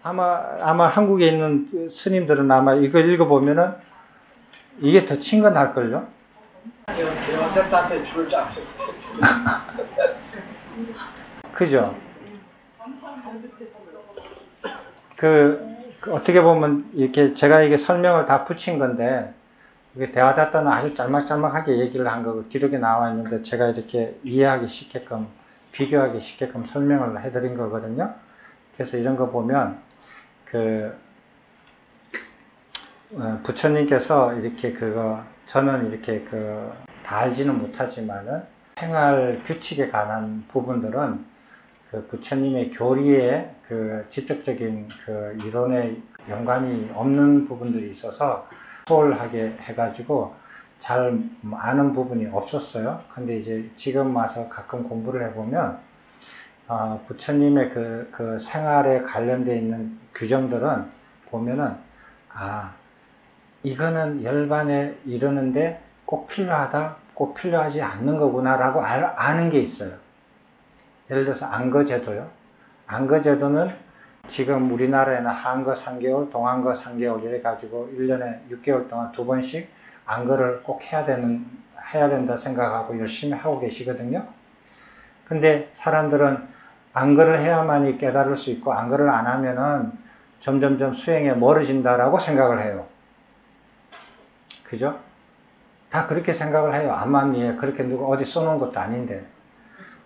아마 한국에 있는 스님들은 아마 이거 읽어보면은 이게 더 친근할걸요? 대한테한테 줄을 쫙. 그죠? 어떻게 보면 이렇게 제가 이게 설명을 다 붙인 건데, 이게 대화다타는 아주 짤막짤막하게 얘기를 한 거고 기록에 나와 있는데 제가 이렇게 이해하기 쉽게끔, 비교하기 쉽게끔 설명을 해드린 거거든요. 그래서 이런 거 보면, 부처님께서 이렇게 저는 이렇게 다 알지는 못하지만은 생활 규칙에 관한 부분들은 부처님의 교리에 직접적인 이론에 연관이 없는 부분들이 있어서 소홀하게 해가지고 잘 아는 부분이 없었어요. 근데 이제 지금 와서 가끔 공부를 해보면, 부처님의 그 생활에 관련되어 있는 규정들은 보면은, 이거는 열반에 이르는데 꼭 필요하다, 꼭 필요하지 않는 거구나라고 아는 게 있어요. 예를 들어서 안거제도요. 안거제도는 지금 우리나라에는 한거 3개월, 동안거 3개월 이래가지고 1년에 6개월 동안 2번씩 안거를 꼭 해야 된다 생각하고 열심히 하고 계시거든요. 근데 사람들은 안거를 해야만이 깨달을 수 있고 안거를 안 하면은 점점점 수행에 멀어진다라고 생각을 해요. 그죠? 다 그렇게 생각을 해요. 암암리에 그렇게 누가 어디 써놓은 것도 아닌데.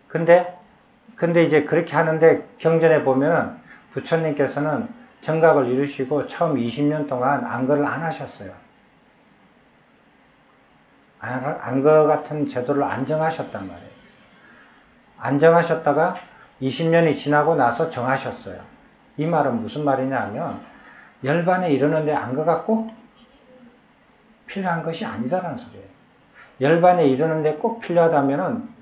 근데 이제 그렇게 하는데 경전에 보면은 부처님께서는 정각을 이루시고 처음 20년 동안 안거를 안 하셨어요. 안거 같은 제도를 안정하셨단 말이에요. 안정하셨다가 20년이 지나고 나서 정하셨어요. 이 말은 무슨 말이냐 하면 열반에 이르는데 안거가 꼭 필요한 것이 아니다라는 소리예요. 열반에 이르는데 꼭 필요하다면은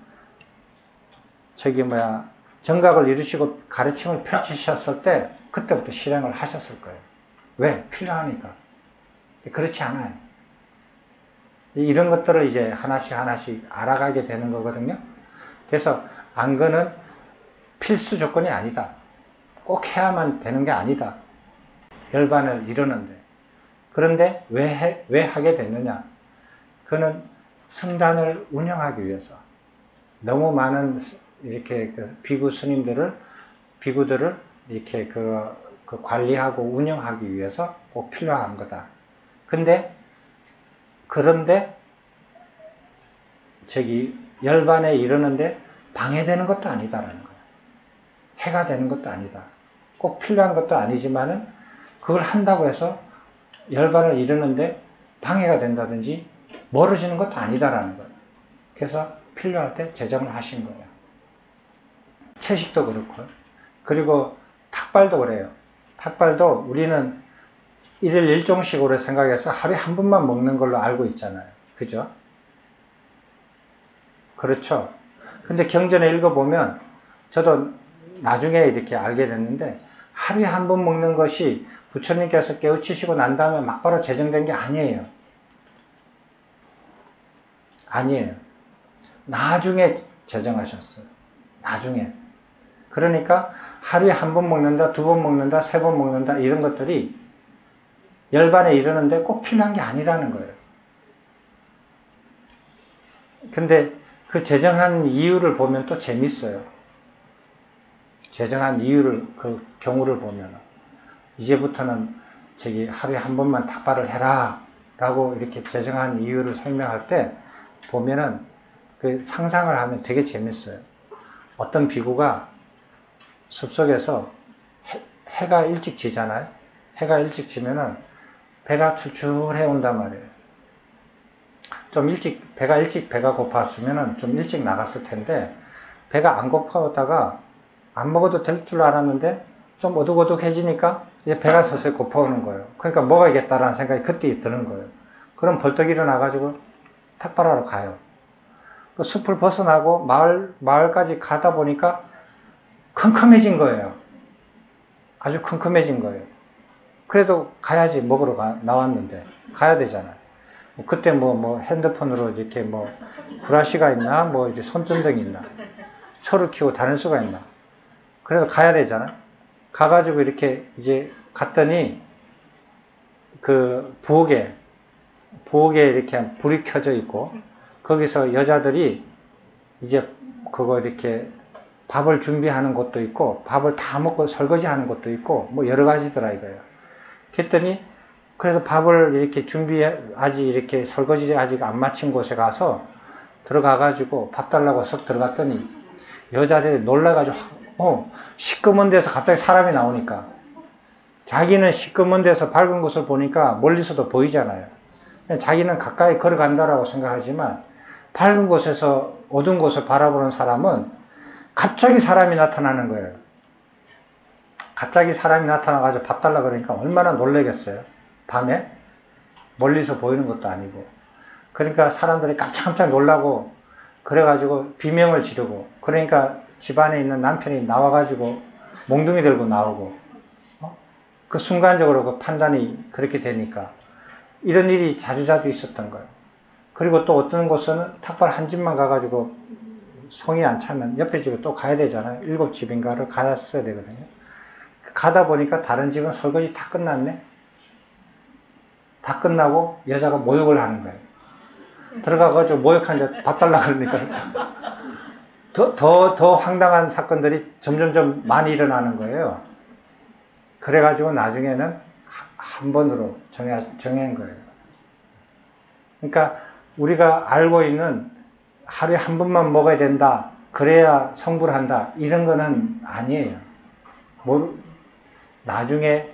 정각을 이루시고 가르침을 펼치셨을 때 그때부터 실행을 하셨을 거예요. 왜? 필요하니까. 그렇지 않아요. 이런 것들을 이제 하나씩 알아가게 되는 거거든요. 그래서 안거는 필수 조건이 아니다. 꼭 해야만 되는 게 아니다. 열반을 이루는데. 그런데 왜 하게 됐느냐? 그는 성단을 운영하기 위해서. 너무 많은 이렇게 비구 비구들을 이렇게 관리하고 운영하기 위해서 꼭 필요한 거다. 그런데 열반에 이르는데 방해되는 것도 아니다라는 거예요. 해가 되는 것도 아니다. 꼭 필요한 것도 아니지만은 그걸 한다고 해서 열반을 이루는데 방해가 된다든지 멀어지는 것도 아니다라는 거예요. 그래서 필요할 때 제정을 하신 거예요. 채식도 그렇고, 그리고 탁발도 그래요. 탁발도 우리는 일일 일종식으로 생각해서 하루에 한 번만 먹는 걸로 알고 있잖아요. 그죠? 그렇죠? 근데 경전에 읽어보면 저도 나중에 이렇게 알게 됐는데 하루에 한 번 먹는 것이 부처님께서 깨우치시고 난 다음에 막바로 제정된 게 아니에요. 아니에요. 나중에 제정하셨어요. 나중에. 그러니까 하루에 한 번 먹는다, 2번 먹는다, 3번 먹는다 이런 것들이 열반에 이르는데 꼭 필요한 게 아니라는 거예요. 근데 그 제정한 이유를 보면 또 재밌어요. 제정한 이유를, 그 경우를 보면 이제부터는 하루에 한 번만 탁발을 해라 라고 이렇게 제정한 이유를 설명할 때 보면은 그 상상을 하면 되게 재밌어요. 어떤 비구가 숲속에서 해가 일찍 지잖아요. 해가 일찍 지면은 배가 출출해 온단 말이에요. 배가 고팠으면은 좀 일찍 나갔을 텐데 배가 안 고파오다가 안 먹어도 될 줄 알았는데 좀 어둑어둑해지니까 이제 배가 서서히 고파오는 거예요. 그러니까 먹어야겠다라는 생각이 그때 드는 거예요. 그럼 벌떡 일어나가지고 탁발하러 가요. 그 숲을 벗어나고 마을까지 가다 보니까 컴컴해진 거예요. 아주 컴컴해진 거예요. 그래도 가야지, 먹으러 나왔는데 가야 되잖아요. 그때 핸드폰으로 이렇게 브라시가 있나, 이제 손전등이 있나, 초를 켜고 다닐 수가 있나. 그래서 가야 되잖아요. 가가지고 이렇게 이제 갔더니 그 부엌에 이렇게 불이 켜져 있고 거기서 여자들이 이제 그거 이렇게 밥을 준비하는 것도 있고 밥을 다 먹고 설거지 하는 것도 있고 뭐 여러 가지더라 이거예요. 그랬더니 그래서 밥을 이렇게 아직 이렇게 설거지 아직 안 마친 곳에 가서 들어가가지고 밥 달라고 썩 들어갔더니 여자들이 놀라가지고 시꺼먼 데서 갑자기 사람이 나오니까 자기는 시꺼먼 데서 밝은 곳을 보니까 멀리서도 보이잖아요. 자기는 가까이 걸어간다라고 생각하지만 밝은 곳에서 어두운 곳을 바라보는 사람은 갑자기 사람이 나타나는 거예요. 갑자기 사람이 나타나가지고 밥 달라 그러니까 얼마나 놀라겠어요. 밤에 멀리서 보이는 것도 아니고. 그러니까 사람들이 깜짝깜짝 놀라고 그래가지고 비명을 지르고 그러니까 집안에 있는 남편이 나와가지고 몽둥이 들고 나오고 그 순간적으로 그 판단이 그렇게 되니까 이런 일이 자주자주 있었던 거예요. 그리고 또 어떤 곳은 탁발 한 집만 가가지고 성이 안 차면 옆에 집에 또 가야 되잖아요. 7집인가를 갔어야 되거든요. 가다 보니까 다른 집은 설거지 다 끝났네. 다 끝나고 여자가 모욕을 하는 거예요. 들어가가지고 모욕하는데 밥 달라 그러니까 더 황당한 사건들이 점점점 많이 일어나는 거예요. 그래가지고 나중에는 한 번으로 정한 거예요. 그러니까 우리가 알고 있는 하루에 한 번만 먹어야 된다, 그래야 성불 한다, 이런 거는 아니에요. 나중에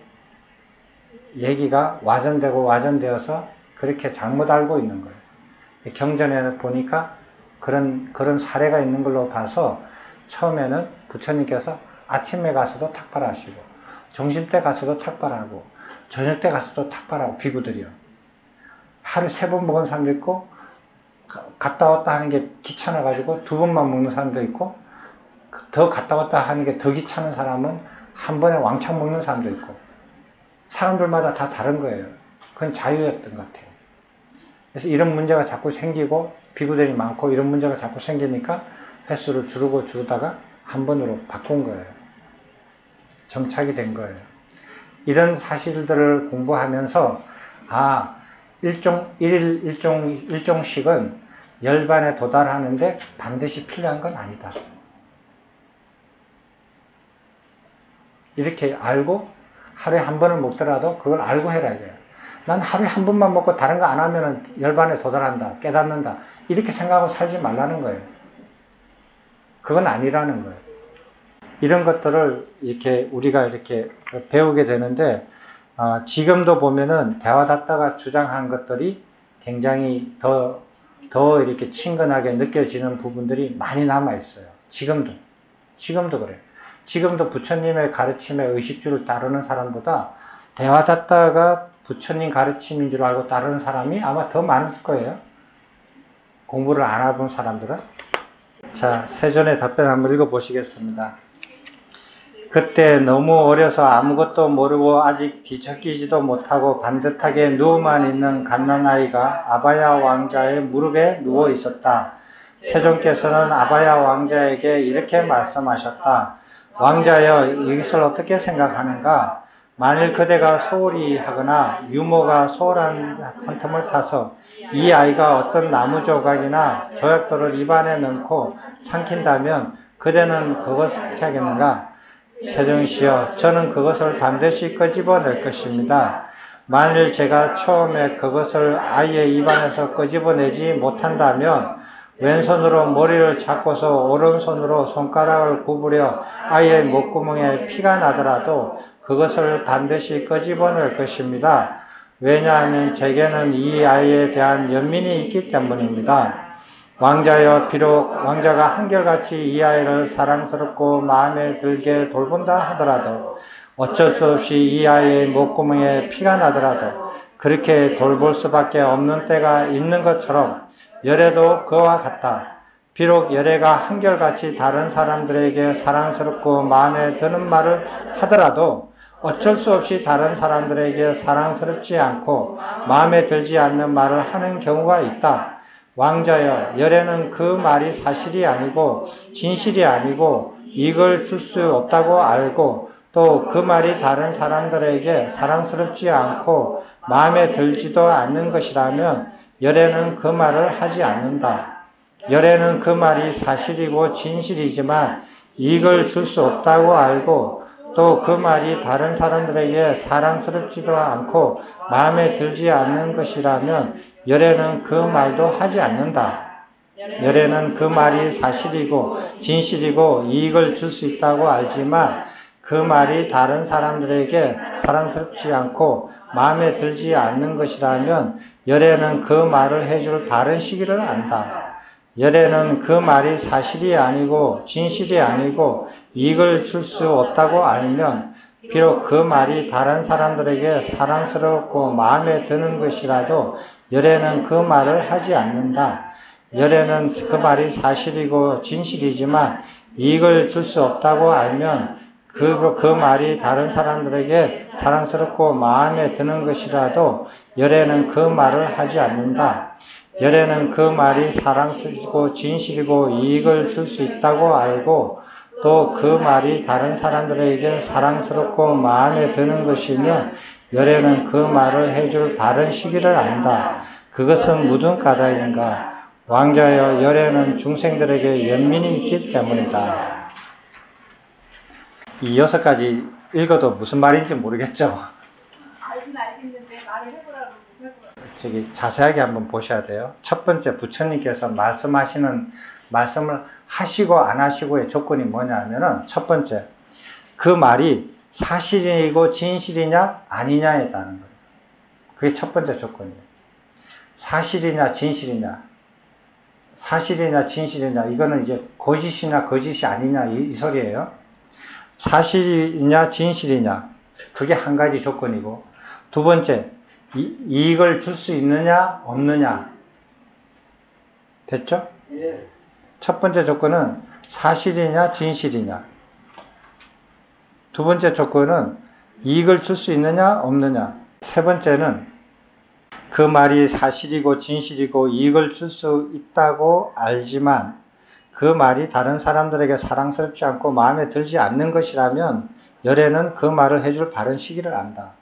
얘기가 와전되어서 그렇게 잘못 알고 있는 거예요. 경전에 보니까 그런 사례가 있는 걸로 봐서 처음에는 부처님께서 아침에 가서도 탁발하시고 점심때 가서도 탁발하고 저녁때 가서도 탁발하고 비구들이요. 하루 3번 먹은 사람도 있고 갔다 왔다 하는 게 귀찮아가지고 2번만 먹는 사람도 있고 더 갔다 왔다 하는 게 더 귀찮은 사람은 한 번에 왕창 먹는 사람도 있고 사람들마다 다 다른 거예요. 그건 자유였던 것 같아요. 그래서 이런 문제가 자꾸 생기고 비구들이 많고 이런 문제가 자꾸 생기니까 횟수를 줄이다가 한 번으로 바꾼 거예요. 정착이 된 거예요. 이런 사실들을 공부하면서 일종식은 열반에 도달하는데 반드시 필요한 건 아니다. 이렇게 알고 하루에 한 번을 먹더라도 그걸 알고 해라 이거예요. 난 하루에 한 번만 먹고 다른 거 안 하면 열반에 도달한다, 깨닫는다, 이렇게 생각하고 살지 말라는 거예요. 그건 아니라는 거예요. 이런 것들을 이렇게 우리가 이렇게 배우게 되는데 지금도 보면은 대화다tta가 주장한 것들이 굉장히 더 이렇게 친근하게 느껴지는 부분들이 많이 남아 있어요. 지금도 그래요. 지금도 부처님의 가르침의 의식주를 따르는 사람보다 대화다tta가 부처님 가르침인 줄 알고 따르는 사람이 아마 더 많을 거예요. 공부를 안 해본 사람들은. 자, 세존의 답변 한번 읽어보시겠습니다. 그때 너무 어려서 아무것도 모르고 아직 뒤척이지도 못하고 반듯하게 누워만 있는 갓난아이가 아바야 왕자의 무릎에 누워 있었다. 세존께서는 아바야 왕자에게 이렇게 말씀하셨다. 왕자여, 이것을 어떻게 생각하는가? 만일 그대가 소홀히 하거나 유모가 소홀한 틈을 타서 이 아이가 어떤 나무 조각이나 조약돌을 입안에 넣고 삼킨다면 그대는 그것을 어떻게 하겠는가? 세존시여, 저는 그것을 반드시 끄집어낼 것입니다. 만일 제가 처음에 그것을 아이의 입안에서 끄집어내지 못한다면 왼손으로 머리를 잡고서 오른손으로 손가락을 구부려 아이의 목구멍에 피가 나더라도 그것을 반드시 끄집어낼 것입니다. 왜냐하면 제게는 이 아이에 대한 연민이 있기 때문입니다. 왕자여, 비록 왕자가 한결같이 이 아이를 사랑스럽고 마음에 들게 돌본다 하더라도 어쩔 수 없이 이 아이의 목구멍에 피가 나더라도 그렇게 돌볼 수밖에 없는 때가 있는 것처럼 열애도 그와 같다. 비록 열애가 한결같이 다른 사람들에게 사랑스럽고 마음에 드는 말을 하더라도 어쩔 수 없이 다른 사람들에게 사랑스럽지 않고 마음에 들지 않는 말을 하는 경우가 있다. 왕자여, 열애는 그 말이 사실이 아니고 진실이 아니고 이익을 줄 수 없다고 알고 또 그 말이 다른 사람들에게 사랑스럽지 않고 마음에 들지도 않는 것이라면 열애는 그 말을 하지 않는다. 열애는 그 말이 사실이고 진실이지만 이익을 줄 수 없다고 알고 또 그 말이 다른 사람들에게 사랑스럽지도 않고 마음에 들지 않는 것이라면 열애는 그 말도 하지 않는다. 열애는 그 말이 사실이고 진실이고 이익을 줄 수 있다고 알지만 그 말이 다른 사람들에게 사랑스럽지 않고 마음에 들지 않는 것이라면 열애는 그 말을 해줄 바른 시기를 안다. 열애는 그 말이 사실이 아니고 진실이 아니고 이익을 줄 수 없다고 알면 비록 그 말이 다른 사람들에게 사랑스럽고 마음에 드는 것이라도 열애는 그 말을 하지 않는다. 열애는 그 말이 사실이고 진실이지만 이익을 줄 수 없다고 알면 그 말이 다른 사람들에게 사랑스럽고 마음에 드는 것이라도 열애는 그 말을 하지 않는다. 열애는 그 말이 사랑스럽고 진실이고 이익을 줄 수 있다고 알고 또 그 말이 다른 사람들에게 사랑스럽고 마음에 드는 것이면 열애는 그 말을 해줄 바른 시기를 안다. 그것은 무슨 까닭인가? 왕자여, 열애는 중생들에게 연민이 있기 때문이다. 이 6가지 읽어도 무슨 말인지 모르겠죠? 알긴 알겠는데 말을 해보라고 저기 자세하게 한번 보셔야 돼요. 첫 번째, 부처님께서 말씀하시는 말씀을 하시고 안 하시고의 조건이 뭐냐면은 첫 번째, 그 말이 사실이고 진실이냐 아니냐에 따른 거예요. 그게 첫 번째 조건이에요. 사실이냐 진실이냐, 사실이냐 진실이냐, 이거는 이제 거짓이냐 거짓이 아니냐 이 소리예요. 사실이냐 진실이냐, 그게 한 가지 조건이고, 두 번째, 이익을 줄 수 있느냐 없느냐. 됐죠? 예. 첫 번째 조건은 사실이냐 진실이냐, 두 번째 조건은 이익을 줄 수 있느냐 없느냐, 세 번째는 그 말이 사실이고 진실이고 이익을 줄 수 있다고 알지만 그 말이 다른 사람들에게 사랑스럽지 않고 마음에 들지 않는 것이라면 열애는 그 말을 해줄 바른 시기를 안다.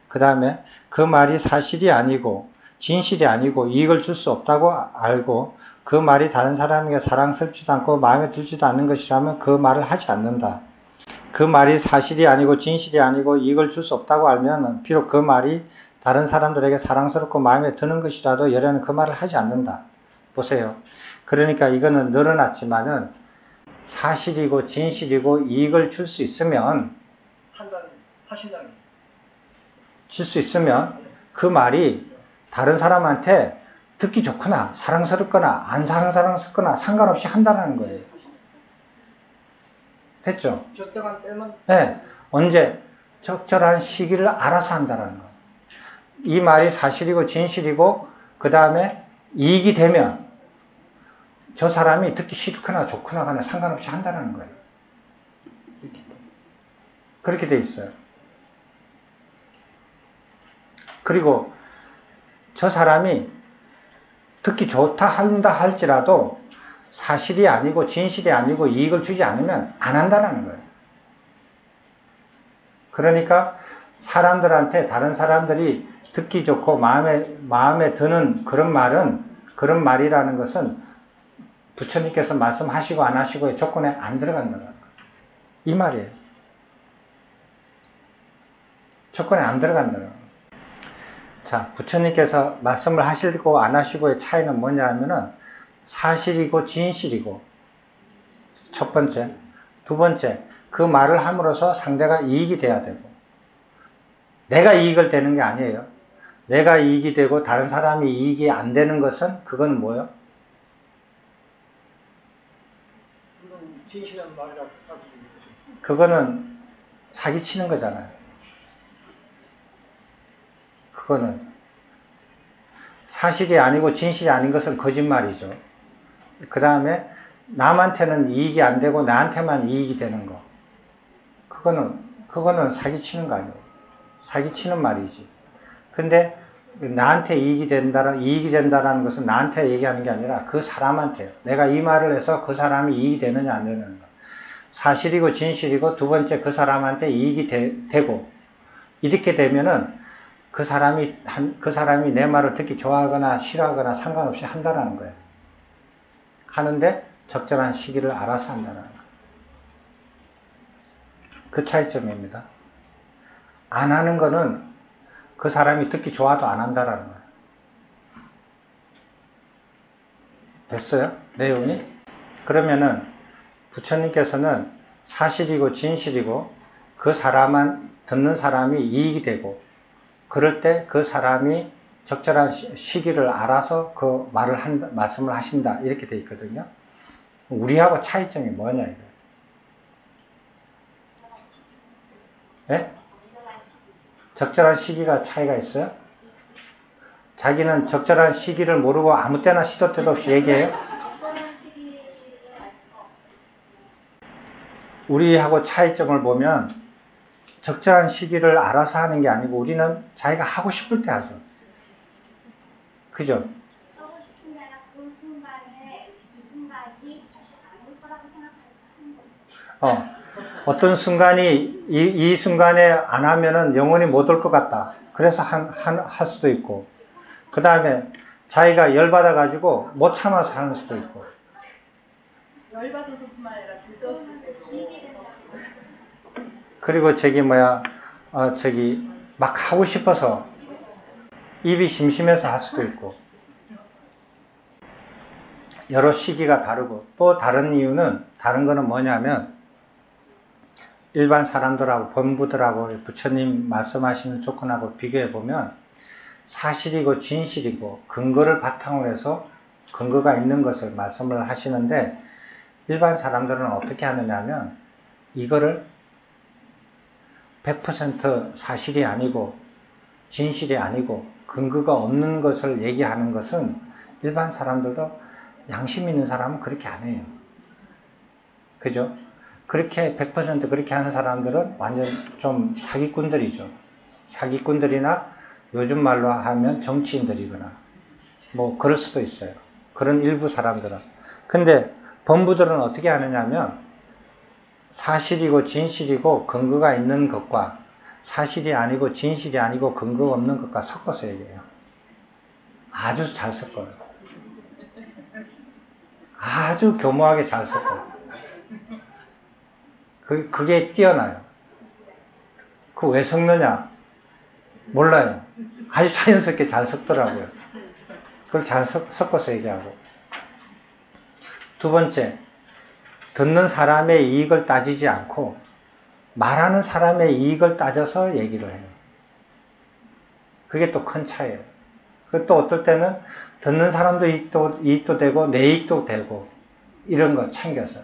그 다음에 그 말이 사실이 아니고 진실이 아니고 이익을 줄 수 없다고 알고 그 말이 다른 사람에게 사랑스럽지도 않고 마음에 들지도 않는 것이라면 그 말을 하지 않는다. 그 말이 사실이 아니고 진실이 아니고 이익을 줄 수 없다고 알면 비록 그 말이 다른 사람들에게 사랑스럽고 마음에 드는 것이라도 열애는 그 말을 하지 않는다. 보세요. 그러니까 이거는 늘어났지만은 사실이고 진실이고 이익을 줄 수 있으면 하신다는 줄 수 있으면 그 말이 다른 사람한테 듣기 좋거나 사랑스럽거나 안 사랑스럽거나 상관없이 한다는 거예요. 됐죠? 적당한 때만. 네. 언제? 적절한 시기를 알아서 한다는 거. 이 말이 사실이고 진실이고 그 다음에 이익이 되면 저 사람이 듣기 싫거나 좋거나 간에 상관없이 한다는 거예요. 그렇게 돼 있어요. 그리고 저 사람이 듣기 좋다 한다 할지라도 사실이 아니고 진실이 아니고 이익을 주지 않으면 안 한다는 거예요. 그러니까 사람들한테 다른 사람들이 듣기 좋고 마음에 드는 그런 말이라는 것은 부처님께서 말씀하시고 안 하시고의 조건에 안 들어간다는 거예요. 이 말이에요. 조건에 안 들어간다는 거예요. 자, 부처님께서 말씀을 하시고 안 하시고의 차이는 뭐냐 하면은 사실이고 진실이고, 첫 번째. 두 번째, 그 말을 함으로써 상대가 이익이 돼야 되고, 내가 이익을 되는 게 아니에요. 내가 이익이 되고 다른 사람이 이익이 안 되는 것은 그건 뭐예요? 진실한 말이라고 할 수 있는 거죠. 그거는 사기치는 거잖아요. 그거는 사실이 아니고 진실이 아닌 것은 거짓말이죠. 그 다음에 남한테는 이익이 안 되고 나한테만 이익이 되는 거, 그거는 사기치는 거 아니에요. 사기치는 말이지. 근데 나한테 이익이 된다라는 것은 나한테 얘기하는 게 아니라 그 사람한테요. 내가 이 말을 해서 그 사람이 이익이 되느냐 안 되느냐. 사실이고 진실이고 두 번째 그 사람한테 이익이 되고 이렇게 되면은 그 사람이 내 말을 듣기 좋아하거나 싫어하거나 상관없이 한다라는 거예요. 하는데 적절한 시기를 알아서 한다는 거예요. 그 차이점입니다. 안 하는 거는 그 사람이 듣기 좋아도 안 한다라는 거예요. 됐어요? 내용이? 그러면은 부처님께서는 사실이고 진실이고 그 듣는 사람이 이익이 되고 그럴 때 그 사람이 적절한 시기를 알아서 그 말씀을 하신다 이렇게 돼 있거든요. 우리하고 차이점이 뭐냐 이거예요. 예? 적절한 시기가 차이가 있어요? 자기는 적절한 시기를 모르고 아무 때나 시도 때도 없이 얘기해요? 우리하고 차이점을 보면 적절한 시기를 알아서 하는 게 아니고 우리는 자기가 하고 싶을 때 하죠. 그죠? 하고 싶은 게 아니라 그 순간에 그 순간이 다시 안 올 거라고 생각하는 거예요. 어떤 순간이 이 순간에 안 하면은 영원히 못 올 것 같다. 그래서 할 수도 있고 그 다음에 자기가 열받아 가지고 못 참아서 하는 수도 있고 열받아서뿐만 아니라 들떴을 때도 그리고 막 하고 싶어서 입이 심심해서 할 수도 있고 여러 시기가 다르고 또 다른 이유는 다른 거는 뭐냐면 일반 사람들하고 범부들하고 부처님 말씀하시는 조건하고 비교해 보면 사실이고 진실이고 근거를 바탕으로 해서 근거가 있는 것을 말씀을 하시는데 일반 사람들은 어떻게 하느냐면 이거를 100% 사실이 아니고 진실이 아니고 근거가 없는 것을 얘기하는 것은 일반 사람들도 양심 있는 사람은 그렇게 안 해요. 그죠? 그렇게 100% 그렇게 하는 사람들은 완전 좀 사기꾼들이죠. 사기꾼들이나 요즘 말로 하면 정치인들이거나 뭐 그럴 수도 있어요. 그런 일부 사람들은. 근데 범부들은 어떻게 하느냐면 사실이고 진실이고 근거가 있는 것과 사실이 아니고 진실이 아니고 근거가 없는 것과 섞어서 얘기해요. 아주 잘 섞어요. 아주 교묘하게 잘 섞어요. 그게 뛰어나요. 그 왜 섞느냐? 몰라요. 아주 자연스럽게 잘 섞더라고요. 그걸 잘 섞어서 얘기하고. 두 번째, 듣는 사람의 이익을 따지지 않고 말하는 사람의 이익을 따져서 얘기를 해요. 그게 또 큰 차이예요. 또 어떨 때는 듣는 사람도 이익도 되고 내 이익도 되고 이런 거 챙겨서.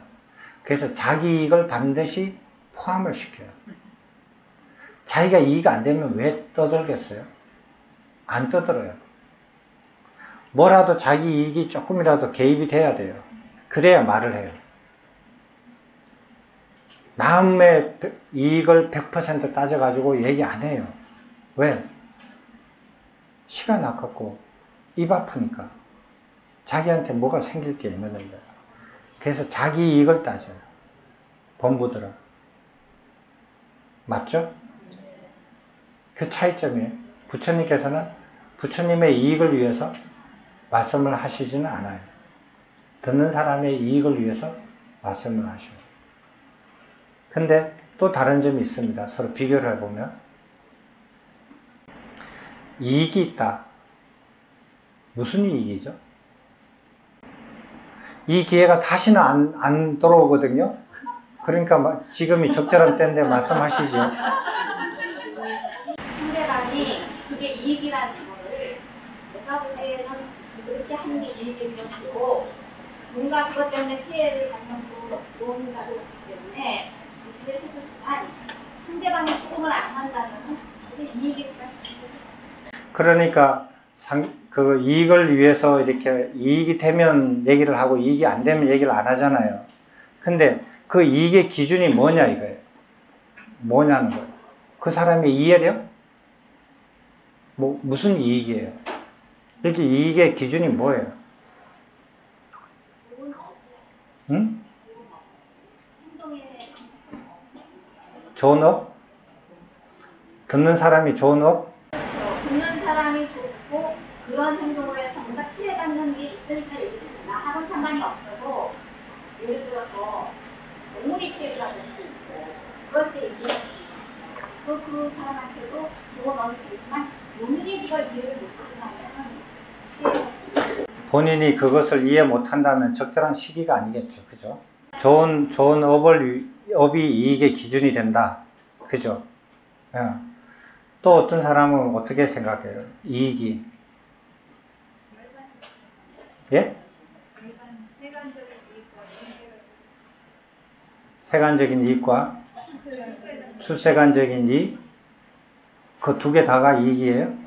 그래서 자기 이익을 반드시 포함을 시켜요. 자기가 이익 안 되면 왜 떠들겠어요? 안 떠들어요. 뭐라도 자기 이익이 조금이라도 개입이 돼야 돼요. 그래야 말을 해요. 남의 이익을 100% 따져가지고 얘기 안 해요. 왜? 시간 아깝고 입 아프니까. 자기한테 뭐가 생길 게 있는 거예요. 그래서 자기 이익을 따져요. 범부들은. 맞죠? 그 차이점이에요. 부처님께서는 부처님의 이익을 위해서 말씀을 하시지는 않아요. 듣는 사람의 이익을 위해서 말씀을 하셔요. 근데 또 다른 점이 있습니다. 서로 비교를 해보면 이익이 있다. 무슨 이익이죠? 이 기회가 다시는 안 돌아오거든요. 그러니까 지금이 적절한 때인데 말씀하시죠. 상대방이 그게 이익이라는 거를 내가 보기에는 그렇게 하는 게 이익인 것이고 뭔가 그것 때문에 피해를 받는 무언가도 있기 때문에 그렇게 해주지만 상대방이 수긍을 안 한다면 그게 이익일까 싶어요. 그러니까 그 이익을 위해서 이렇게 이익이 되면 얘기를 하고 이익이 안 되면 얘기를 안 하잖아요. 근데 그 이익의 기준이 뭐냐 이거예요. 뭐냐는 거예요. 그 사람이 이해돼요? 무슨 이익이에요? 이렇게 이익의 기준이 뭐예요? 응? 행동에 좋은 업? 듣는 사람이 좋은 업? 듣는 사람이 좋고 그런 행동을 해서 뭔가 피해받는 게 있으니까 얘기를 나하고는 상관이 없어도 예를 들어서 동물이 피해를 받을 수도 있고 그럴 때 얘기할 수 있고 그 사람한테도 좋은 업이 되지만 본인이 그걸 이해를 못하면 본인이 그것을 이해 못한다면 적절한 시기가 아니겠죠. 그죠? 좋은 업이 이익의 기준이 된다. 그죠? 예. 또 어떤 사람은 어떻게 생각해요? 이익이. 예? 세간적인 이익과 출세간적인 이익? 그 두 개 다가 이익이에요?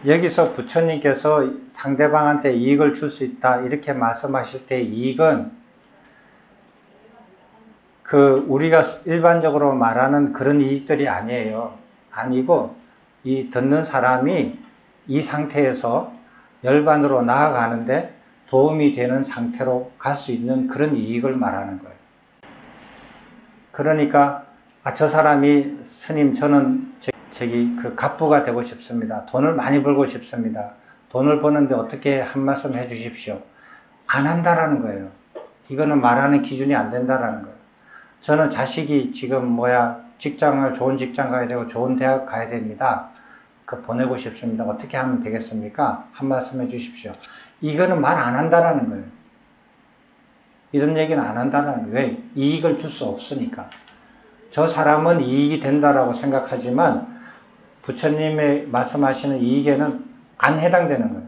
여기서 부처님께서 상대방한테 이익을 줄 수 있다 이렇게 말씀하실 때 이익은 우리가 일반적으로 말하는 그런 이익들이 아니에요. 아니고 이 듣는 사람이 이 상태에서 열반으로 나아가는데 도움이 되는 상태로 갈 수 있는 그런 이익을 말하는 거예요. 그러니까 저 사람이 스님 저는 갑부가 되고 싶습니다. 돈을 많이 벌고 싶습니다. 돈을 버는데 어떻게 한 말씀 해 주십시오. 안 한다라는 거예요. 이거는 말하는 기준이 안 된다라는 거예요. 저는 자식이 지금 좋은 직장 가야 되고 좋은 대학 가야 됩니다. 보내고 싶습니다. 어떻게 하면 되겠습니까? 한 말씀 해 주십시오. 이거는 말 안 한다라는 거예요. 이런 얘기는 안 한다는 거예요. 왜? 이익을 줄 수 없으니까. 저 사람은 이익이 된다라고 생각하지만 부처님의 말씀하시는 이익에는 안 해당되는 거예요.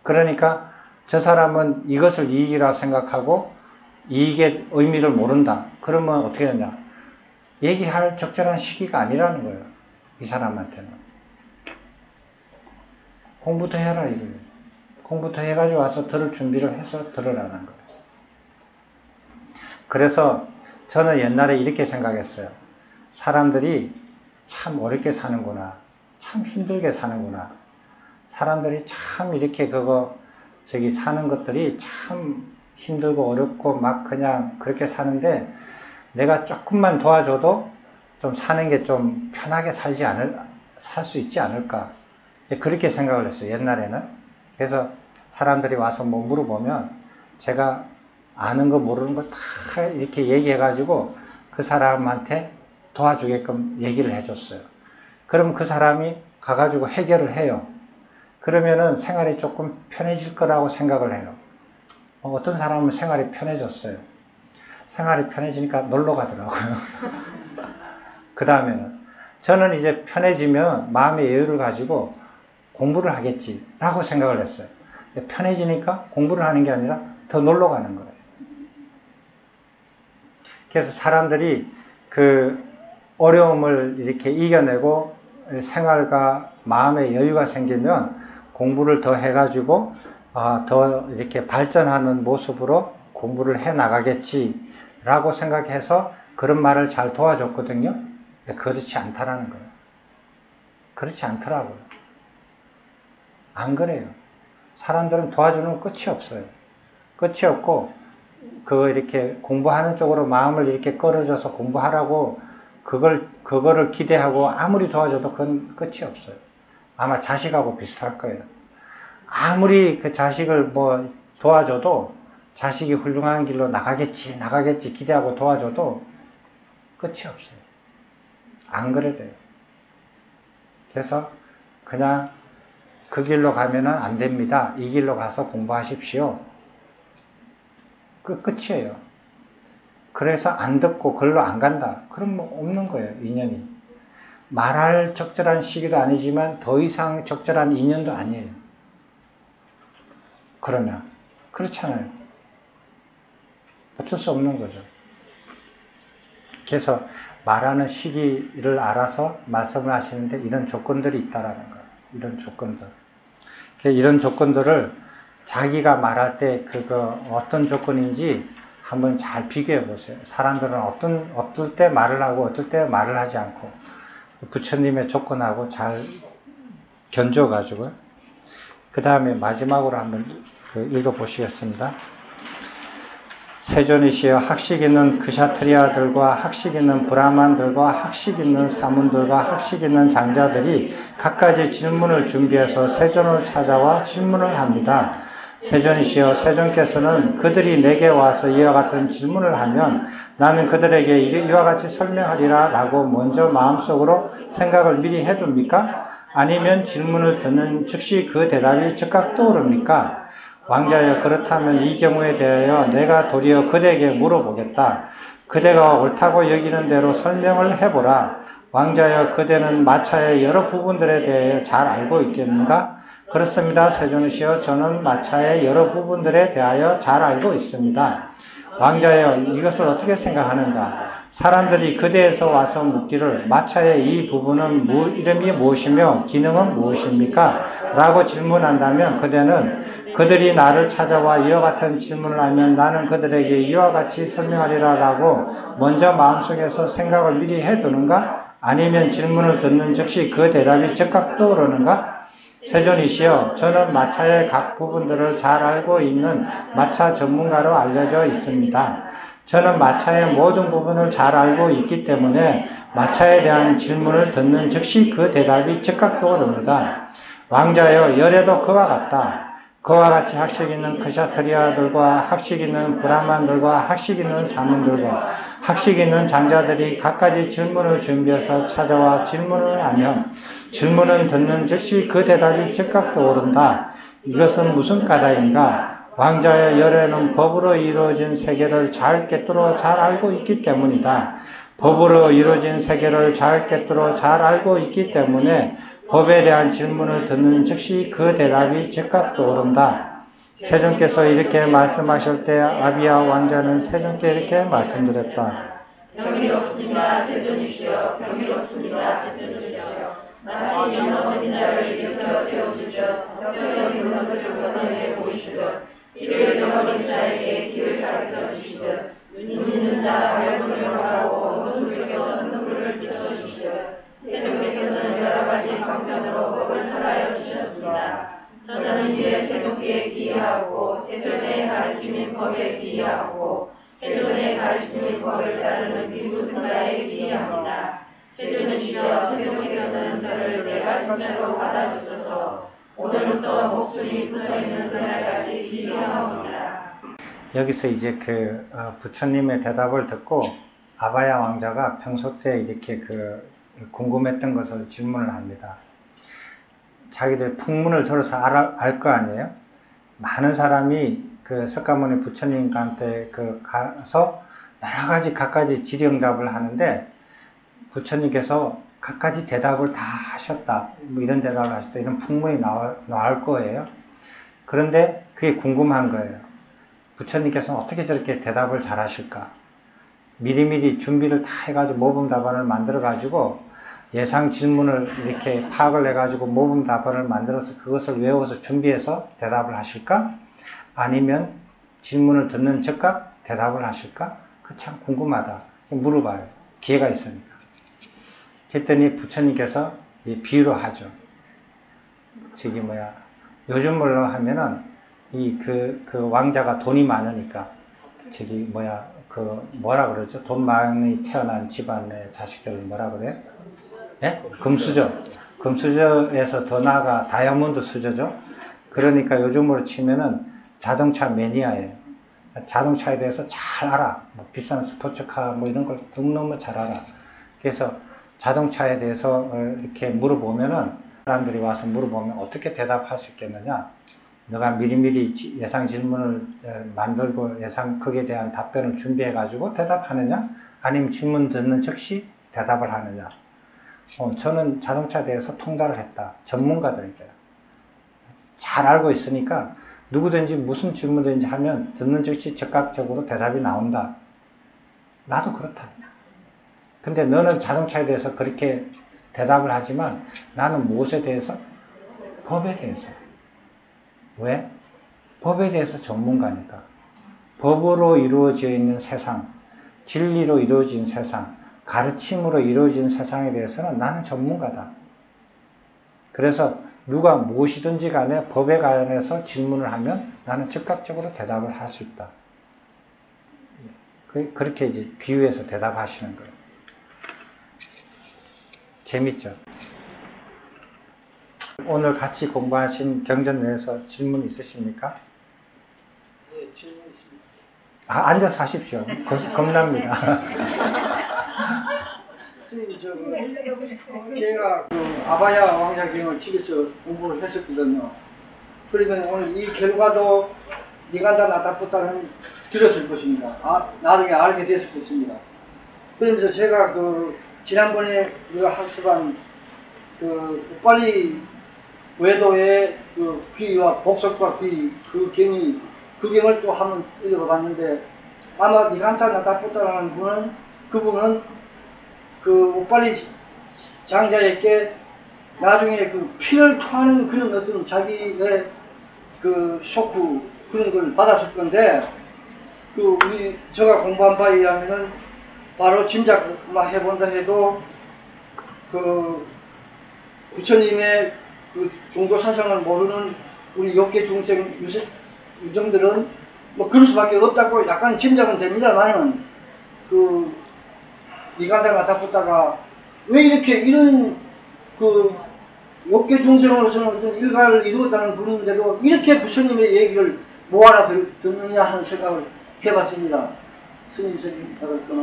그러니까 저 사람은 이것을 이익이라 생각하고 이익의 의미를 모른다. 그러면 어떻게 되냐? 얘기할 적절한 시기가 아니라는 거예요. 이 사람한테는. 공부도 해라 이거예요. 공부도 해가지고 와서 들을 준비를 해서 들으라는 거예요. 그래서 저는 옛날에 이렇게 생각했어요. 사람들이 참 어렵게 사는구나. 참 힘들게 사는구나. 사람들이 참 이렇게 사는 것들이 참 힘들고 어렵고 막 그냥 그렇게 사는데 내가 조금만 도와줘도 좀 사는 게 좀 편하게 살 수 있지 않을까. 이제 그렇게 생각을 했어요. 옛날에는. 그래서 사람들이 와서 뭐 물어보면 제가 아는 거 모르는 거 다 이렇게 얘기해가지고 그 사람한테 도와주게끔 얘기를 해줬어요. 그럼 그 사람이 가가지고 해결을 해요. 그러면은 생활이 조금 편해질 거라고 생각을 해요. 어떤 사람은 생활이 편해졌어요. 생활이 편해지니까 놀러 가더라고요. 그 다음에는 저는 이제 편해지면 마음의 여유를 가지고 공부를 하겠지 라고 생각을 했어요. 편해지니까 공부를 하는 게 아니라 더 놀러 가는 거예요. 그래서 사람들이 어려움을 이렇게 이겨내고 생활과 마음의 여유가 생기면 공부를 더 해가지고 더 이렇게 발전하는 모습으로 공부를 해 나가겠지라고 생각해서 그런 말을 잘 도와줬거든요. 근데 그렇지 않다라는 거예요. 그렇지 않더라고요. 안 그래요. 사람들은 도와주는 끝이 없어요. 끝이 없고 이렇게 공부하는 쪽으로 마음을 이렇게 끌어줘서 공부하라고 그거를 기대하고 아무리 도와줘도 그건 끝이 없어요. 아마 자식하고 비슷할 거예요. 아무리 그 자식을 도와줘도 자식이 훌륭한 길로 나가겠지 기대하고 도와줘도 끝이 없어요. 안 그래도 돼요. 그래서 그냥 그 길로 가면은 안 됩니다. 이 길로 가서 공부하십시오. 끝이에요. 그래서 안 듣고 글로 안 간다. 그럼 없는 거예요. 인연이. 말할 적절한 시기도 아니지만 더 이상 적절한 인연도 아니에요. 그러면 그렇잖아요. 어쩔 수 없는 거죠. 그래서 말하는 시기를 알아서 말씀을 하시는데 이런 조건들이 있다라는 거예요. 이런 조건들. 이런 조건들을 자기가 말할 때 어떤 조건인지 한번 잘 비교해 보세요. 사람들은 어떨 때 말을 하고 어떨 때 말을 하지 않고 부처님의 조건하고 잘 견줘 가지고요. 그 다음에 마지막으로 한번 읽어 보시겠습니다. 세존이시여 학식 있는 그샤트리아들과 학식 있는 브라만들과 학식 있는 사문들과 학식 있는 장자들이 갖가지 질문을 준비해서 세존을 찾아와 질문을 합니다. 세존이시여 세존께서는 그들이 내게 와서 이와 같은 질문을 하면 나는 그들에게 이와 같이 설명하리라 라고 먼저 마음속으로 생각을 미리 해둡니까? 아니면 질문을 듣는 즉시 그 대답이 즉각 떠오릅니까? 왕자여 그렇다면 이 경우에 대하여 내가 도리어 그대에게 물어보겠다. 그대가 옳다고 여기는 대로 설명을 해보라. 왕자여 그대는 마차의 여러 부분들에 대해 잘 알고 있겠는가? 그렇습니다. 세존이시여 저는 마차의 여러 부분들에 대하여 잘 알고 있습니다. 왕자여 이것을 어떻게 생각하는가? 사람들이 그대에서 와서 묻기를 마차의 이 부분은 이름이 무엇이며 기능은 무엇입니까? 라고 질문한다면 그대는 그들이 나를 찾아와 이와 같은 질문을 하면 나는 그들에게 이와 같이 설명하리라 라고 먼저 마음속에서 생각을 미리 해두는가? 아니면 질문을 듣는 즉시 그 대답이 즉각 떠오르는가? 세존이시여 저는 마차의 각 부분들을 잘 알고 있는 마차 전문가로 알려져 있습니다. 저는 마차의 모든 부분을 잘 알고 있기 때문에 마차에 대한 질문을 듣는 즉시 그 대답이 즉각 떠오릅니다. 왕자여 열애도 그와 같다. 그와 같이 학식 있는 크샤트리아들과 학식 있는 브라만들과 학식 있는 사문들과 학식 있는 장자들이 갖가지 질문을 준비해서 찾아와 질문을 하면 질문은 듣는 즉시 그 대답이 즉각 떠오른다. 이것은 무슨 까닭인가? 왕자의 열애는 법으로 이루어진 세계를 잘 꿰뚫어 잘 알고 있기 때문이다. 법으로 이루어진 세계를 잘 꿰뚫어 잘 알고 있기 때문에 법에 대한 질문을 듣는 즉시 그 대답이 즉각 떠오른다. 세존께서 이렇게 말씀하실 때 아비야 왕자는 세존께 이렇게 말씀드렸다. 경이롭습니다. 세존이시여 경이롭습니다. 세존이시여 마치 넘어진 자를 일으켜 세우시듯 병이 있는 것을 걷어내 보이시듯 길을 잃어버린 자에게 길을 가르쳐 주시듯 눈 있는 자 발문을 열라고 어둠 속에서 눈물을 비춰주시듯 세존께서는 여러 가지 방면으로 법을 설하여 주셨습니다. 저는 이제 세존께 기이하고 세존의 가르침인 법에 기이하고 세존의 가르침인 법을 따르는 빈구승가에 기이합니다. 세존이시여 세존께서는 저를 제가 진짜로 받아주셔서 오늘부터 목숨이 붙어있는 그날까지 기이하옵니다. 여기서 이제 부처님의 대답을 듣고 아바야 왕자가 평소 때 이렇게 궁금했던 것을 질문을 합니다. 자기들 풍문을 들어서 알 거 아니에요? 많은 사람이 석가모니 부처님한테 가서 여러 가지 갖가지 질의응답을 하는데 부처님께서 갖가지 대답을 다 하셨다. 뭐 이런 대답을 하셨다. 이런 풍문이 나올 거예요. 그런데 그게 궁금한 거예요. 부처님께서는 어떻게 저렇게 대답을 잘 하실까? 미리미리 준비를 다 해가지고 모범 답안을 만들어가지고 예상 질문을 이렇게 파악을 해가지고 모범 답안을 만들어서 그것을 외워서 준비해서 대답을 하실까? 아니면 질문을 듣는 즉각 대답을 하실까? 그 참 궁금하다. 물어봐요. 기회가 있으니까. 그랬더니 부처님께서 비유로 하죠. 요즘 말로 하면은 그 왕자가 돈이 많으니까 뭐라 그러죠? 돈 많이 태어난 집안의 자식들을 뭐라 그래요? 예? 금수저. 금수저에서 더 나아가 다이아몬드 수저죠. 그러니까 요즘으로 치면은 자동차 매니아예요. 자동차에 대해서 잘 알아. 비싼 스포츠카 이런 걸 너무너무 잘 알아. 그래서 자동차에 대해서 이렇게 물어보면은 사람들이 와서 물어보면 어떻게 대답할 수 있겠느냐? 너가 미리미리 예상 질문을 만들고 거기에 대한 답변을 준비해 가지고 대답하느냐? 아니면 질문 듣는 즉시 대답을 하느냐? 저는 자동차에 대해서 통달을 했다. 전문가들이니까요. 잘 알고 있으니까 누구든지 무슨 질문든지 하면 듣는 즉시 즉각적으로 대답이 나온다. 나도 그렇다. 근데 너는 자동차에 대해서 그렇게 대답을 하지만 나는 무엇에 대해서? 법에 대해서. 왜? 법에 대해서 전문가니까. 법으로 이루어져 있는 세상, 진리로 이루어진 세상, 가르침으로 이루어진 세상에 대해서는 나는 전문가다. 그래서 누가 무엇이든지 간에 법에 관해서 질문을 하면 나는 즉각적으로 대답을 할 수 있다. 그렇게 이제 비유해서 대답하시는 거예요. 재밌죠? 오늘 같이 공부하신 경전 내에서 질문 있으십니까? 네, 질문 있습니다. 앉아서 하십시오. 겁납니다. 선생님, 제가 그 아바야 왕자경을 집에서 공부를 했었거든요. 그러면 오늘 이 결과도 니간다 나다붙다는 들었을 것입니다. 나중에 알게 됐을 것입니다. 그러면서 제가 그 지난번에 우리가 학습한 그 빨리 외도의 그 귀와 복속과 귀 그 경이 그 경을 또 한번 읽어봤는데 아마 니간다 나다붙다라는 분은 그분은 그 빨리 장자에게 나중에 그 피를 토하는 그런 어떤 자기의 그 쇼크 그런 걸 받았을 건데 그 우리 제가 공부한 바에 의하면은 바로 짐작만 해본다 해도 그 부처님의 그 중도 사상을 모르는 우리 욕계 중생 유정들은 뭐 그럴 수밖에 없다고 약간 짐작은 됩니다만은 그 니간다가 나타붙다가 왜 이렇게 이런 그 욕계 중생으로서는 어떤 일가를 이루었다는 분인데도 이렇게 부처님의 얘기를 못 알아듣느냐 하는 생각을 해봤습니다. 스님 생각을 끊어.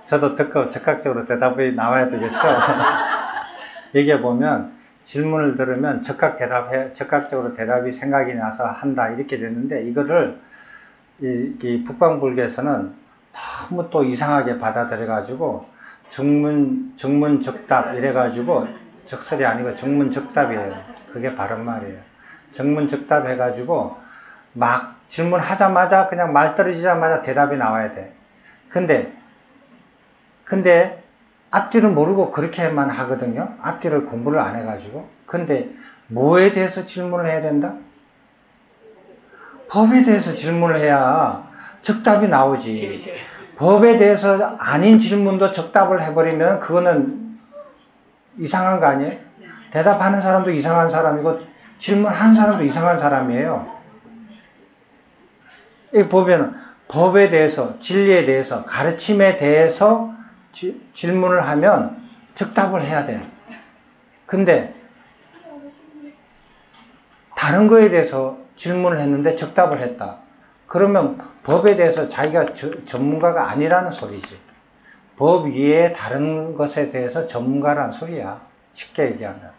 저도 듣고 즉각적으로 대답이 나와야 되겠죠. 얘기해 보면 질문을 들으면 즉각적으로 대답이 생각이 나서 한다 이렇게 되는데 이거를 이 북방불교에서는 너무 또 이상하게 받아들여 가지고 정문적답 이래 가지고 적설이 아니고 정문적답이에요. 그게 바른 말이에요. 정문적답 해 가지고 막 질문하자마자 그냥 말 떨어지자마자 대답이 나와야 돼. 근데 앞뒤를 모르고 그렇게만 하거든요. 앞뒤를 공부를 안 해가지고. 근데 뭐에 대해서 질문을 해야 된다? 법에 대해서 질문을 해야 적답이 나오지. 법에 대해서 아닌 질문도 적답을 해버리면 그거는 이상한 거 아니에요? 대답하는 사람도 이상한 사람이고 질문하는 사람도 이상한 사람이에요. 이 보면 법에 대해서, 진리에 대해서, 가르침에 대해서 질문을 하면 적답을 해야 돼요. 근데 다른 거에 대해서 질문을 했는데 적답을 했다. 그러면 법에 대해서 자기가 전문가가 아니라는 소리지. 법 위에 다른 것에 대해서 전문가라는 소리야. 쉽게 얘기하면.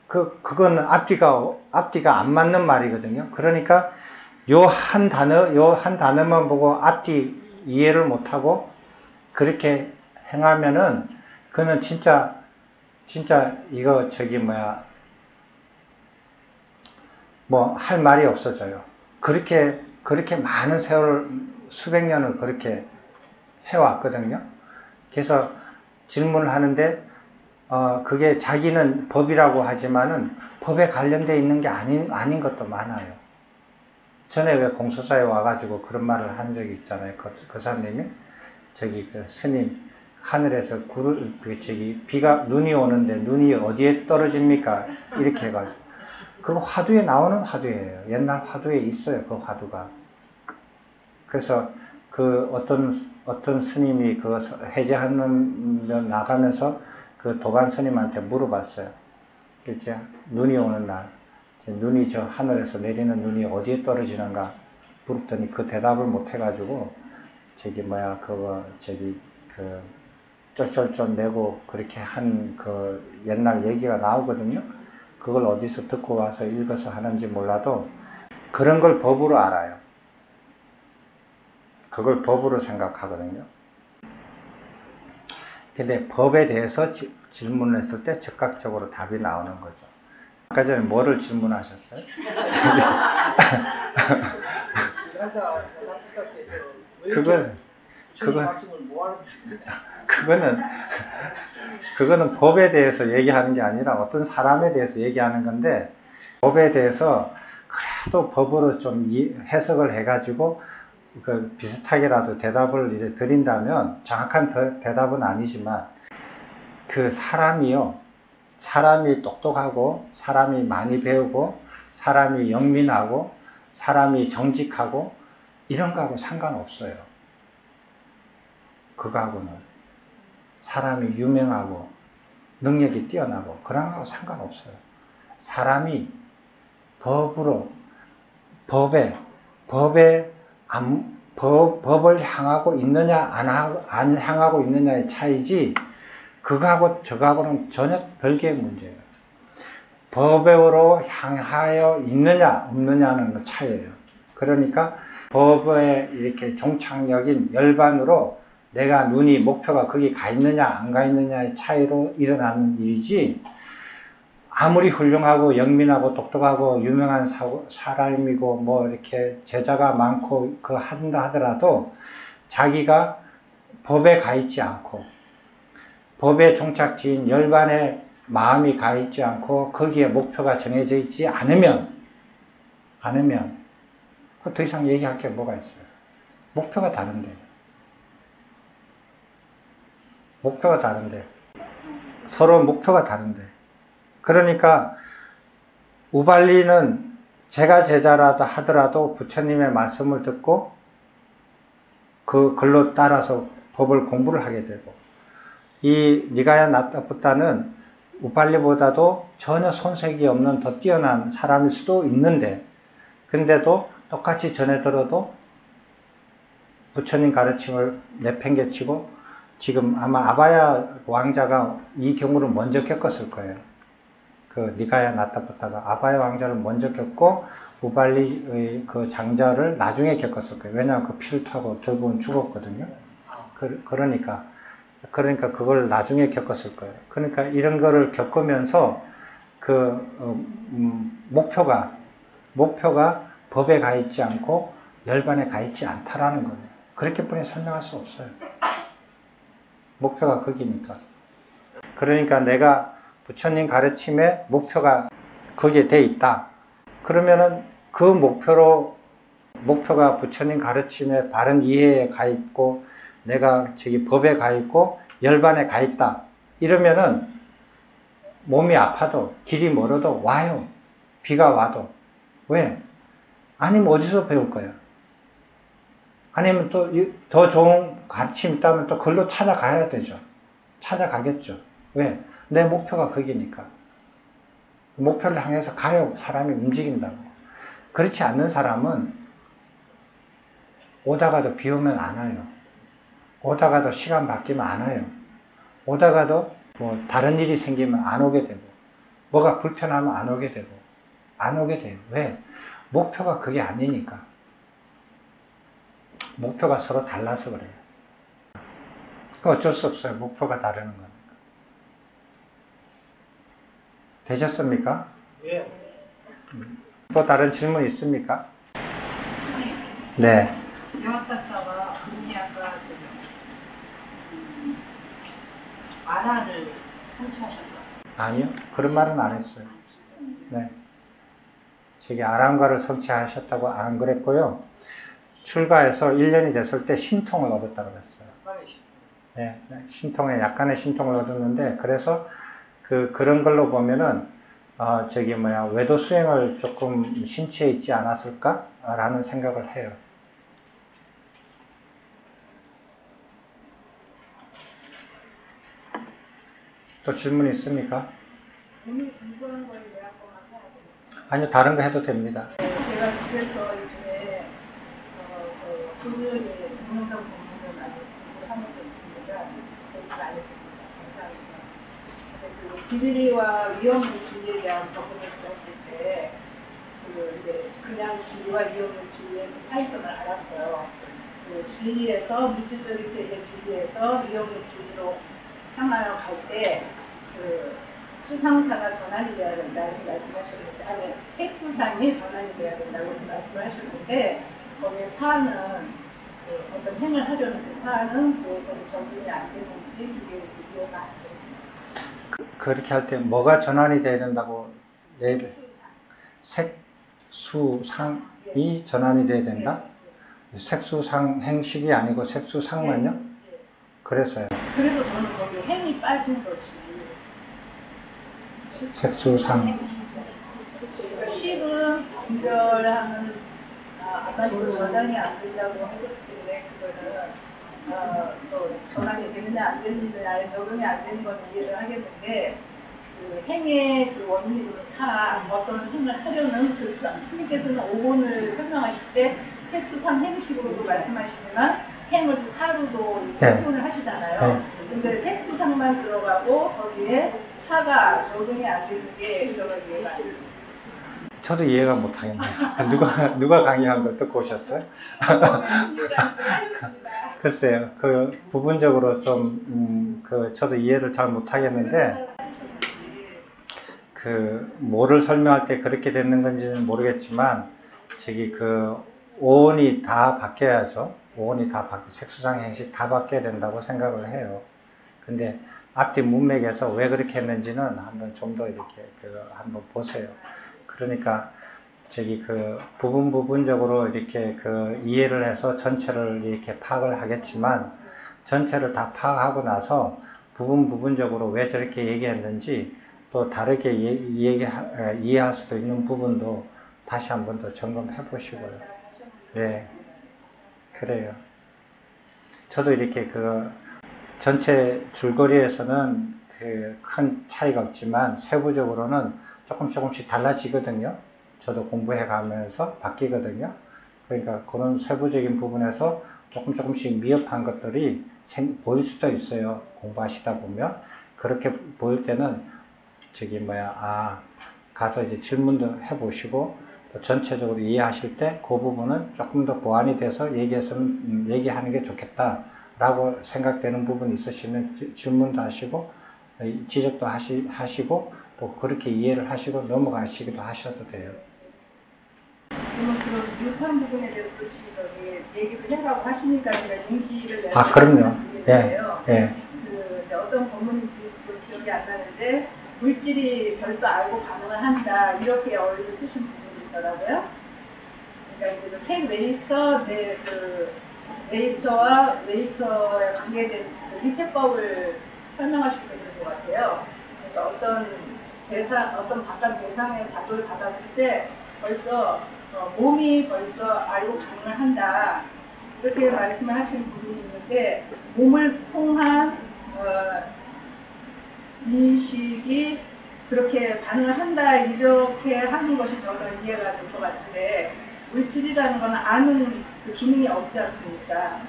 그건 앞뒤가 안 맞는 말이거든요. 그러니까 요 한 단어만 보고 앞뒤 이해를 못하고 그렇게 행하면은 그는 진짜 이거 뭐 할 말이 없어져요. 그렇게 많은 세월 수백 년을 그렇게 해왔거든요. 그래서 질문을 하는데 그게 자기는 법이라고 하지만은 법에 관련되어 있는 게 아닌 것도 많아요. 전에 왜 공소사에 와가지고 그런 말을 한 적이 있잖아요. 그 사람님이 그 스님 하늘에서 눈이 오는데 눈이 어디에 떨어집니까? 이렇게 해가지고 그거 화두에 나오는 화두예요. 옛날 화두에 있어요. 그 화두가. 그래서 그 어떤 스님이 그 해제하는 나가면서 그 도반 스님한테 물어봤어요. 이제 눈이 오는 날, 눈이 저 하늘에서 내리는 눈이 어디에 떨어지는가 물었더니 그 대답을 못 해가지고 쫄쫄쫄 내고 그렇게 한 그 옛날 얘기가 나오거든요. 그걸 어디서 듣고 와서 읽어서 하는지 몰라도 그런 걸 법으로 알아요. 그걸 법으로 생각하거든요. 근데 법에 대해서 질문을 했을 때 즉각적으로 답이 나오는 거죠. 아까 전에 뭐를 질문하셨어요? 그거는 법에 대해서 얘기하는 게 아니라 어떤 사람에 대해서 얘기하는 건데 법에 대해서 그래도 법으로 좀 해석을 해가지고 그 비슷하게라도 대답을 이제 드린다면 정확한 대답은 아니지만 그 사람이요. 사람이 똑똑하고 사람이 많이 배우고 사람이 영민하고 사람이 정직하고 이런 거하고 상관없어요. 그거하고는 사람이 유명하고 능력이 뛰어나고 그런 거하고 상관없어요. 사람이 법을 향하고 있느냐 안 향하고 있느냐의 차이지 그거하고 저거하고는 전혀 별개의 문제예요. 법으로 향하여 있느냐 없느냐는 차이예요. 그러니까 법에 이렇게 종착역인 열반으로 내가 눈이 목표가 거기 가 있느냐 안 가 있느냐의 차이로 일어나는 일이지 아무리 훌륭하고 영민하고 똑똑하고 유명한 사람이고 뭐 이렇게 제자가 많고 그 한다 하더라도 자기가 법에 가 있지 않고 법의 종착지인 열반에 마음이 가 있지 않고 거기에 목표가 정해져 있지 않으면 더 이상 얘기할 게 뭐가 있어요. 목표가 다른데 서로 목표가 다른데 그러니까 우발리는 제가 제자라도 하더라도 부처님의 말씀을 듣고 그 글로 따라서 법을 공부를 하게 되고 이 니가야 나타부타는 우발리보다도 전혀 손색이 없는 더 뛰어난 사람일 수도 있는데 근데도 똑같이 전해 들어도 부처님 가르침을 내팽개치고 지금 아마 아바야 왕자가 이 경우를 먼저 겪었을 거예요. 그 니가야 나타부타가 아바야 왕자를 먼저 겪고 우발리의 그 장자를 나중에 겪었을 거예요. 왜냐하면 그 피를 타고 결국은 죽었거든요. 그러니까 그걸 나중에 겪었을 거예요. 그러니까 이런 거를 겪으면서 그 목표가 법에 가 있지 않고 열반에 가 있지 않다라는 거예요. 그렇게뿐이 설명할 수 없어요. 목표가 거기니까. 그러니까 내가 부처님 가르침에 목표가 거기에 돼 있다. 그러면은 그 목표가 부처님 가르침에 바른 이해에 가 있고 내가 저기 법에 가 있고 열반에 가 있다. 이러면은 몸이 아파도 길이 멀어도 와요. 비가 와도. 왜? 아니면 어디서 배울 거야? 아니면 또 더 좋은 가르침이 있다면 또 그걸로 찾아가야 되죠. 찾아가겠죠. 왜? 내 목표가 거기니까. 목표를 향해서 가요. 사람이 움직인다고. 그렇지 않는 사람은 오다가도 비 오면 안 와요. 오다가도 시간 바뀌면 안 와요. 오다가도 뭐 다른 일이 생기면 안 오게 되고 뭐가 불편하면 안 오게 되고 안 오게 돼요. 왜? 목표가 그게 아니니까. 목표가 서로 달라서 그래요. 어쩔 수 없어요. 목표가 다르는 거니까. 되셨습니까? 예. 또 다른 질문 있습니까? 네. 영학 갔다가 분이 아까 아라를 성취하셨다. 아니요. 그런 말은 안 했어요. 네. 제게 아랑가를 성취하셨다고 안 그랬고요. 출가해서 1년이 됐을 때 신통을 얻었다고 그랬어요. 네, 신통에 약간의 신통을 얻었는데 그래서 그런 걸로 보면은 외도 수행을 조금 심취해 있지 않았을까라는 생각을 해요. 또 질문 있습니까? 오늘 공부한 거에 대한 것만 해야 돼요. 아니요, 다른 거 해도 됩니다. 제가 집에서 요즘에 꾸준히 동영상 공부를 많이 하면서 있습니다. 공부를 많이 해줍니다. 감사합니다. 그 진리와 위험의 진리에 대한 부분을 들었을 때, 이제 그냥 진리와 위험의 진리의 차이점을 알았고요. 그 진리에서 물질적인 세계 진리에서 위험의 진리로 향하여 갈 때, 수상사가 전환이 돼야 된다고 말씀하셨는데, 아니 색수상이 전환이 돼야 된다고 말씀을 하셨는데, 거기에 사는 어떤 행을 하려는 그 사는 그것이 적응이 안 되는지 그게 이해가 안 됩니다. 그렇게 할 때 뭐가 전환이 돼야 된다고? 색수상. 색수상이 전환이 돼야 된다? 색수상 행식이 아니고 색수상만요? 그래서요. 그래서 저는 거기 행이 빠진 것이 색소상. 그러니까 식은 분별하는 아까 그 저장이 안 된다고 하셨을 텐데 그거는 또 전환이 되느냐 안 되느냐에 적응이 안 되는 건 이해를 하겠는데 그 행의 그 원리로 어떤 행을 하려는 그 스님께서는 오본을 설명하실 때 색수상 행식으로도 말씀하시지만 행을 또 사로도 표현을 하시잖아요. 근데 색수상만 들어가고 거기에 사가 적응이 안 되는 게 저가 이해가 안 돼요. 저도 이해가 못하겠네요. 누가 강의한 걸 듣고 오셨어요? 글쎄요, 그 부분적으로 좀 저도 이해를 잘 못하겠는데 그 뭐를 설명할 때 그렇게 되는 건지는 모르겠지만 저기 그 오온이 다 바뀌어야죠. 오온이 다 색수상 행식 다 바뀌어야 된다고 생각을 해요. 근데 앞뒤 문맥에서 왜 그렇게 했는지는 한번 좀 더 이렇게 한번 보세요. 그러니까 저기 그 부분적으로 이렇게 그 이해를 해서 전체를 이렇게 파악을 하겠지만 전체를 다 파악하고 나서 부분적으로 왜 저렇게 얘기했는지 또 다르게 이해할 수도 있는 부분도 다시 한번 더 점검해 보시고요. 네, 그래요. 저도 이렇게 그 전체 줄거리에서는 그 큰 차이가 없지만 세부적으로는 조금씩 달라지거든요. 저도 공부해 가면서 바뀌거든요. 그러니까 그런 세부적인 부분에서 조금씩 미흡한 것들이 보일 수도 있어요. 공부하시다 보면. 그렇게 보일 때는 가서 이제 질문도 해보시고 또 전체적으로 이해하실 때 그 부분은 조금 더 보완이 돼서 얘기하는 게 좋겠다라고 생각되는 부분이 있으시면 질문도 하시고 지적도 하시고 또 그렇게 이해를 하시고 넘어가시기도 하셔도 돼요. 그러면 그런 미흡한 부분에 대해서도 지금 얘기를 해라고 하시니까 제가 용기를 내서 그럼요. 드리는데요. 예. 이제 어떤 본문인지 기억이 안 나는데 물질이 벌써 알고 반응을 한다 이렇게 어휘를 쓰신 부분이 있더라고요. 그러니까 이제 색 매입처, 매입처와 매입처에 관계된 일체법을 설명하실 때 그런 것 같아요. 그러니까 어떤 바깥 대상의 작용을 받았을 때 벌써 몸이 벌써 알고 반응을 한다 이렇게 말씀을 하신 부분이 있는데 몸을 통한 인식이 그렇게 반응을 한다 이렇게 하는 것이 저는 이해가 될 것 같은데 물질이라는 건 아는 그 기능이 없지 않습니까?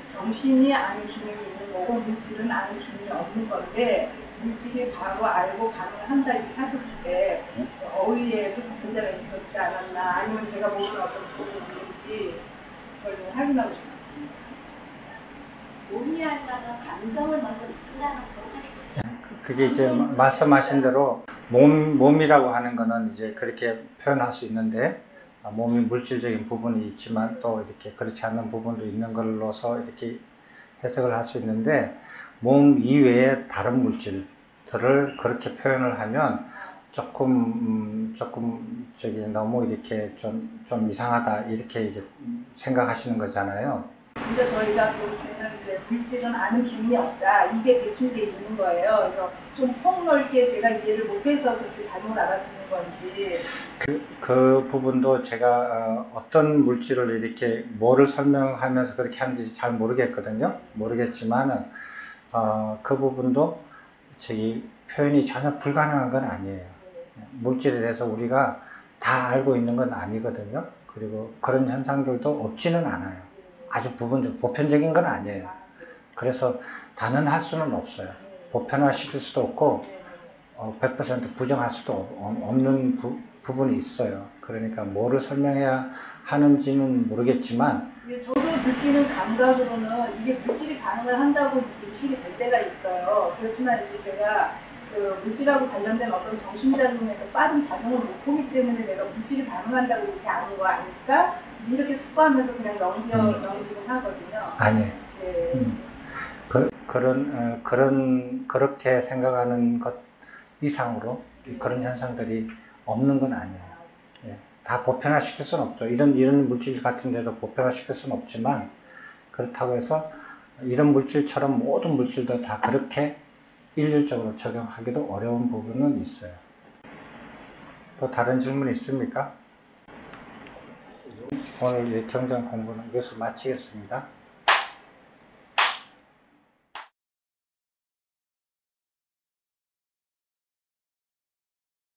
정신이 아는 기능이 있는 거고 물질은 아는 기능이 없는 건데 물질이 바로 알고 반응을 한다 이렇게 하셨을 때 어휘에 조금 문제가 있었지 않았나 아니면 제가 모르는 어떤 부분이 있는지 그걸 좀 확인하고 싶었습니다. 몸이 아니라 감정을 먼저 느낀다는 거. 그게 이제 말씀하신 대로 몸이라고 하는 거는 이제 그렇게 표현할 수 있는데 몸이 물질적인 부분이 있지만 또 이렇게 그렇지 않은 부분도 있는 걸로서 이렇게 해석을 할 수 있는데 몸 이외의 다른 물질들을 그렇게 표현을 하면 조금 너무 이렇게 좀 이상하다 이렇게 이제 생각하시는 거잖아요. 근데 저희가 볼 때는 이제 물질은 아는 기능이 없다 이게 베낀 게 있는 거예요. 그래서 좀 폭넓게 제가 이해를 못해서 그렇게 잘못 알아듣는 건지. 그 부분도 제가 어떤 물질을 이렇게 뭐를 설명하면서 그렇게 하는지 잘 모르겠거든요. 모르겠지만은 그 부분도 표현이 전혀 불가능한 건 아니에요. 물질에 대해서 우리가 다 알고 있는 건 아니거든요. 그리고 그런 현상들도 없지는 않아요. 아주 보편적인 건 아니에요. 그래서 단언할 수는 없어요. 보편화시킬 수도 없고 100% 부정할 수도 없는 부분이 있어요. 그러니까 뭐를 설명해야 하는지는 모르겠지만 저도 느끼는 감각으로는 이게 물질이 반응을 한다고 인식이 될 때가 있어요. 그렇지만 이제 제가 그 물질하고 관련된 어떤 정신작용의 빠른 작용을 못 보기 때문에 내가 물질이 반응한다고 이렇게 아는 거 아닐까? 이제 이렇게 숙고하면서 그냥 넘기긴 하거든요. 아니에요. 네. 그렇게 생각하는 것 이상으로 그런 현상들이 없는 건 아니에요. 예. 다 보편화시킬 수는 없죠. 이런 물질 같은 데도 보편화시킬 수는 없지만 그렇다고 해서 이런 물질처럼 모든 물질도 다 그렇게 일률적으로 적용하기도 어려운 부분은 있어요. 또 다른 질문 있습니까? 오늘 이 경전 공부는 이것을 마치겠습니다.